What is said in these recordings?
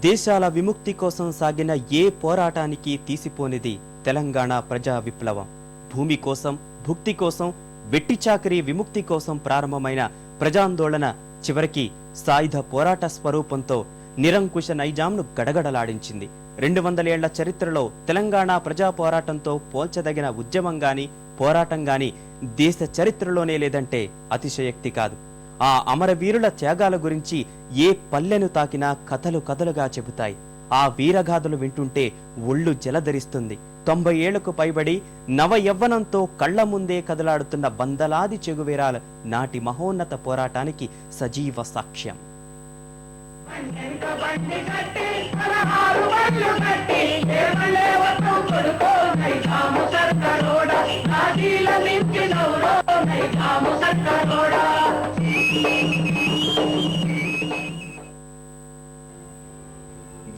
దేశాల విముక్తి కోసం సాగిన ఏ పోరాటానికి తీసిపోనిది తెలంగాణ ప్రజా విప్లవం. భూమి కోసం, భుక్తి కోసం, వెట్టి చాకరీ విముక్తి కోసం ప్రారంభమైన ప్రజాందోళన చివరికి సాయుధ పోరాట స్వరూపంతో నిరంకుశ నైజాంను గడగడలాడించింది. 200 ఏళ్ల చరిత్రలో తెలంగాణ ప్రజా పోరాటంతో పోల్చదగిన ఉద్యమం గాని, పోరాటం గాని దేశ చరిత్రలోనే లేదంటే అతిశయోక్తి కాదు. ఆ అమరవీరుల త్యాగాల గురించి ఏ పల్లెను తాకినా కథలు కథలుగా చెబుతాయి. ఆ వీరగాథలు వింటుంటే ఒళ్ళు జలధరిస్తుంది. 90 ఏళ్లకు పైబడి నవ యవ్వనంతో కళ్ల ముందే కదలాడుతున్న వందలాది చెగువేరాల నాటి మహోన్నత పోరాటానికి సజీవ సాక్ష్యం.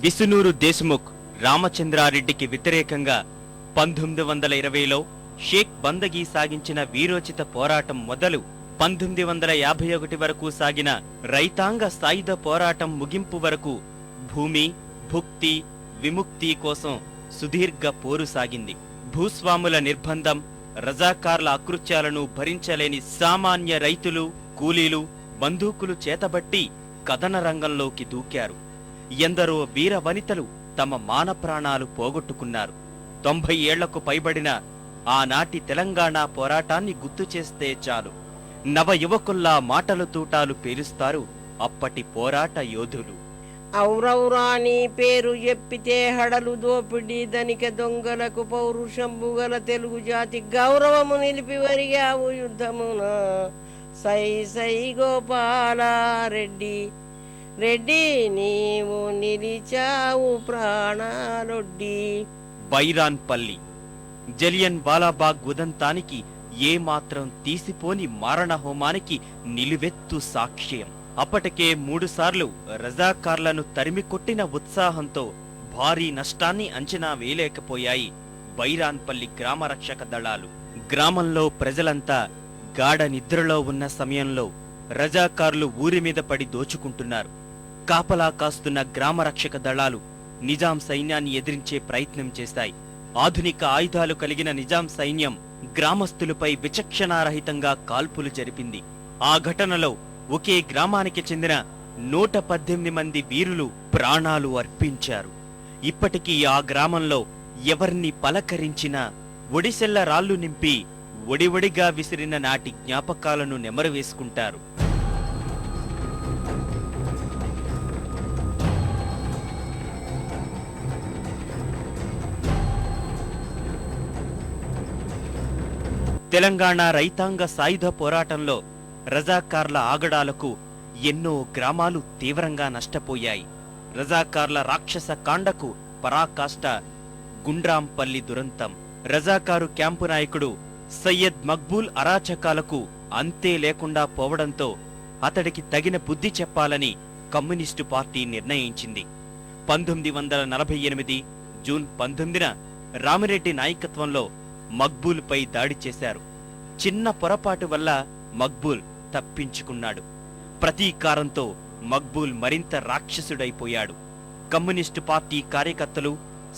విసునూరు దేశ్ముఖ్ రామచంద్రారెడ్డికి వ్యతిరేకంగా 1920లో షేక్ బందగీ సాగించిన వీరోచిత పోరాటం మొదలు 1951 వరకు సాగిన రైతాంగ సాయుధ పోరాటం ముగింపు వరకు భూమి, భుక్తి, విముక్తి కోసం సుదీర్ఘ పోరు సాగింది. భూస్వాముల నిర్బంధం, రజాకార్ల అకృత్యాలను భరించలేని సామాన్య రైతులు, కూలీలు బందూకులు చేతబట్టి కథన రంగంలోకి దూకారు. ఎందరో వీర వనితలు తమ మానప్రాణాలు పోగొట్టుకున్నారు. 90 ఏళ్లకు పైబడిన ఆనాటి తెలంగాణ పోరాటాన్ని గుర్తు చేస్తే చాలు నవ యువకుల్లా మాటలు తూటాలు పేలుస్తారు అప్పటి పోరాట యోధులు. ఔరౌరాని పేరు చెప్పితే హడలు దోపిడి ధనిక దొంగలకు పౌరుషంబుగల తెలుగు జాతి గౌరవము నిలిపివరిగావు యుద్ధమున. సై సై గోపాలారెడ్డి రెడ్డి నీవు నిలిచావు ప్రాణాలొడ్డి. బైరాన్పల్లి జలియన్ వాలాబాగ్ ఉదంతానికి ఏమాత్రం తీసిపోని మారణ హోమానికి నిలువెత్తు సాక్ష్యం. అప్పటికే 3 సార్లు రజాకార్లను తరిమికొట్టిన ఉత్సాహంతో భారీ నష్టాన్ని అంచనా వేయలేకపోయాయి బైరాన్పల్లి గ్రామ రక్షక దళాలు. గ్రామంలో ప్రజలంతా గాఢ నిద్రలో ఉన్న సమయంలో రజాకార్లు ఊరి మీద పడి దోచుకుంటున్నారు. కాపలా కాస్తున్న గ్రామ రక్షక దళాలు నిజాం సైన్యాన్ని ఎదిరించే ప్రయత్నం చేశాయి. ఆధునిక ఆయుధాలు కలిగిన నిజాం సైన్యం గ్రామస్తులపై విచక్షణారహితంగా కాల్పులు జరిపింది. ఆ ఘటనలో ఒకే గ్రామానికి చెందిన 118 మంది వీరులు ప్రాణాలు అర్పించారు. ఇప్పటికీ ఆ గ్రామంలో ఎవర్ని పలకరించినా ఒడిసెల్ల రాళ్లు నింపి ఒడివడిగా విసిరిన నాటి జ్ఞాపకాలను నెమరువేసుకుంటారు. తెలంగాణ రైతాంగ సాయుధ పోరాటంలో రజాకార్ల ఆగడాలకు ఎన్నో గ్రామాలు తీవ్రంగా నష్టపోయాయి. రజాకార్ల రాక్షస కాండకు పరాకాష్ట గుండ్రాంపల్లి దురంతం. రజాకారు క్యాంపు నాయకుడు సయ్యద్ మక్బూల్ అరాచకాలకు అంతే లేకుండా పోవడంతో అతడికి తగిన బుద్ధి చెప్పాలని కమ్యూనిస్టు పార్టీ నిర్ణయించింది. 1948 జూన్ 19న రామిరెడ్డి నాయకత్వంలో మక్బూల్పై దాడి చేశారు. చిన్న పొరపాటు వల్ల మక్బూల్ తప్పించుకున్నాడు. ప్రతీకారంతో మక్బూల్ మరింత రాక్షసుడైపోయాడు. కమ్యూనిస్టు పార్టీ కార్యకర్తలు,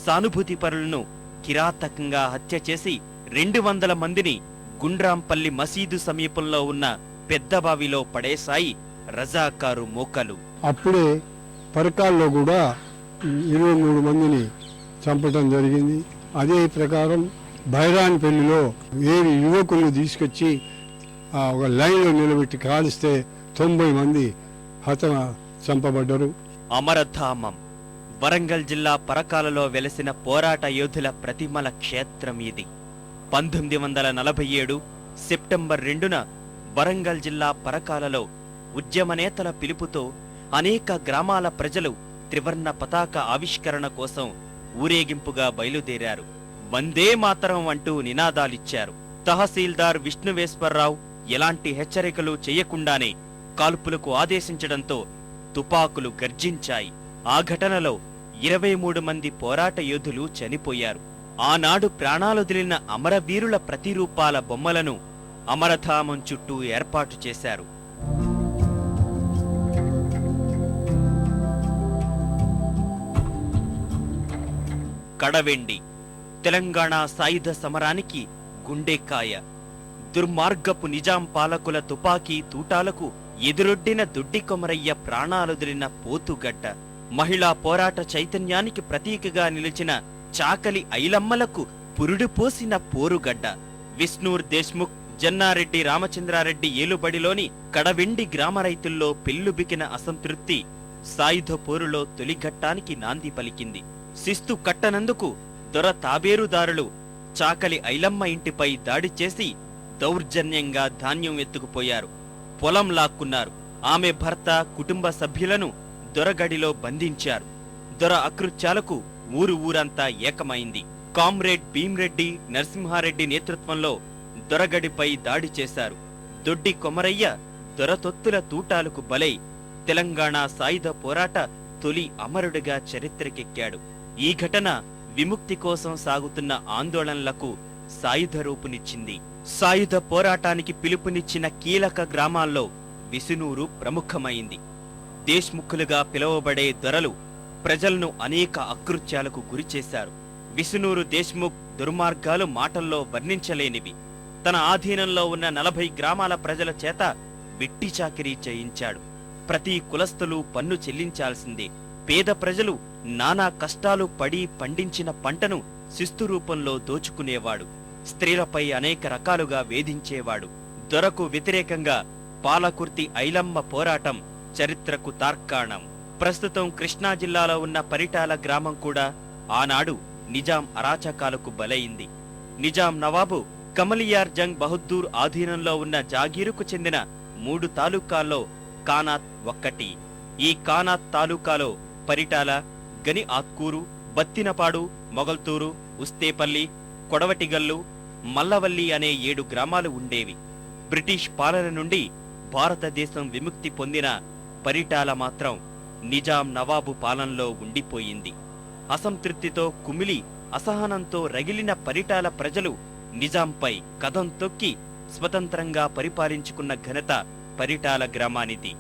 సానుభూతిపరులను కిరాతకంగా హత్య చేసి 200 మందిని గుండ్రాంపల్లి మసీదు సమీపంలో ఉన్న పెద్దబావిలో పడేశాయి రజాకారు మోకలు. అప్పుడే పరకాల్లో కూడా 23 మందిని చంపటం జరిగింది. అదే ప్రకారం బైరాన్పల్లిలో 7 యువకులను తీసుకొచ్చి ఒక లైన్లో నిలబెట్టి కాలిస్తే 90 మంది చంపబడ్డారు. అమరధామం వరంగల్ జిల్లా పరకాలలో వెలసిన పోరాట యోధుల ప్రతిమల క్షేత్రం ఇది. 1947 సెప్టెంబర్ 2న వరంగల్ జిల్లా పరకాలలో ఉద్యమ నేతల పిలుపుతో అనేక గ్రామాల ప్రజలు త్రివర్ణ పతాక ఆవిష్కరణ కోసం ఊరేగింపుగా బయలుదేరారు. వందే మాతరం అంటూ నినాదాలిచ్చారు. తహసీల్దార్ విష్ణువేశ్వరరావు ఎలాంటి హెచ్చరికలు చేయకుండానే కాల్పులకు ఆదేశించడంతో తుపాకులు గర్జించాయి. ఆ ఘటనలో 23 మంది పోరాట యోధులు చనిపోయారు. ఆనాడు ప్రాణాలొదిలిన అమరవీరుల ప్రతిరూపాల బొమ్మలను అమరధామం చుట్టూ ఏర్పాటు చేశారు. కడవెండి తెలంగాణ సాయుధ సమరానికి గుండెకాయ. దుర్మార్గపు నిజాం పాలకుల తుపాకీ తూటాలకు ఎదురొడ్డిన దొడ్డి కొమరయ్య ప్రాణాలొదిలిన పోతుగడ్డ. మహిళా పోరాట చైతన్యానికి ప్రతీకగా నిలిచిన చాకలి ఐలమ్మలకు పురుడు పోసిన పోరుగడ్డ. విష్ణూర్ దేశ్ముఖ్, జన్నారెడ్డి రామచంద్రారెడ్డి ఏలుబడిలోని కడవెండి గ్రామ రైతుల్లో పెల్లుబికిన అసంతృప్తి సాయుధ పోరులో తొలిఘట్టానికి నాంది పలికింది. శిస్తు కట్టనందుకు దొర తాబేరుదారులు చాకలి ఐలమ్మ ఇంటిపై దాడి చేసి దౌర్జన్యంగా ధాన్యం ఎత్తుకుపోయారు, పొలం లాక్కున్నారు. ఆమె భర్త, కుటుంబ సభ్యులను దొరగడిలో బంధించారు. దొర అకృత్యాలకు ఊరంతా ఏకమైంది. కామ్రేడ్ భీమ్రెడ్డి, నరసింహారెడ్డి నేతృత్వంలో దొరగడిపై దాడి చేశారు. దొడ్డి కొమరయ్య దొరతొత్తుల తూటాలకు బలై తెలంగాణ సాయుధ పోరాట తొలి అమరుడిగా చరిత్రకెక్కాడు. ఈ ఘటన విముక్తి కోసం సాగుతున్న ఆందోళనలకు సాయుధ రూపునిచ్చింది. సాయుధ పోరాటానికి పిలుపునిచ్చిన కీలక గ్రామాల్లో విసునూరు ప్రముఖమైంది. దేశ్ముఖులుగా పిలువబడే దొరలు ప్రజలను అనేక అకృత్యాలకు గురిచేశారు. విసునూరు దేశ్ముఖ్ దుర్మార్గాలు మాటల్లో వర్ణించలేనివి. తన ఆధీనంలో ఉన్న 40 గ్రామాల ప్రజల చేత వెట్టి చాకిరీ చేయించాడు. ప్రతి కులస్తులు పన్ను చెల్లించాల్సిందే. పేద ప్రజలు నానా కష్టాలు పడి పండించిన పంటను శిస్తు రూపంలో దోచుకునేవాడు. స్త్రీలపై అనేక రకాలుగా వేధించేవాడు. దొరకు వ్యతిరేకంగా పాలకుర్తి ఐలమ్మ పోరాటం చరిత్రకు తార్కాణం. ప్రస్తుతం కృష్ణా జిల్లాలో ఉన్న పరిటాల గ్రామం కూడా ఆనాడు నిజాం అరాచకాలకు బలైంది. నిజాం నవాబు కమలియార్ జంగ్ బహద్దూర్ ఆధీనంలో ఉన్న జాగీరుకు చెందిన 3 తాలూకాల్లో కానాత్ ఒక్కటి. ఈ కానాత్ తాలూకాలో పరిటాల, గని ఆత్కూరు, బత్తినపాడు, మొగల్తూరు, ఉస్తేపల్లి, కొడవటిగల్లు, మల్లవల్లి అనే 7 గ్రామాలు ఉండేవి. బ్రిటిష్ పాలన నుండి భారతదేశం విముక్తి పొందిన పరిటాల మాత్రం నిజాం నవాబు పాలనలో ఉండిపోయింది. అసంతృప్తితో కుమిలి అసహనంతో రగిలిన పరిటాల ప్రజలు నిజాంపై కదం తొక్కి స్వతంత్రంగా పరిపాలించుకున్న ఘనత పరిటాల గ్రామానిది.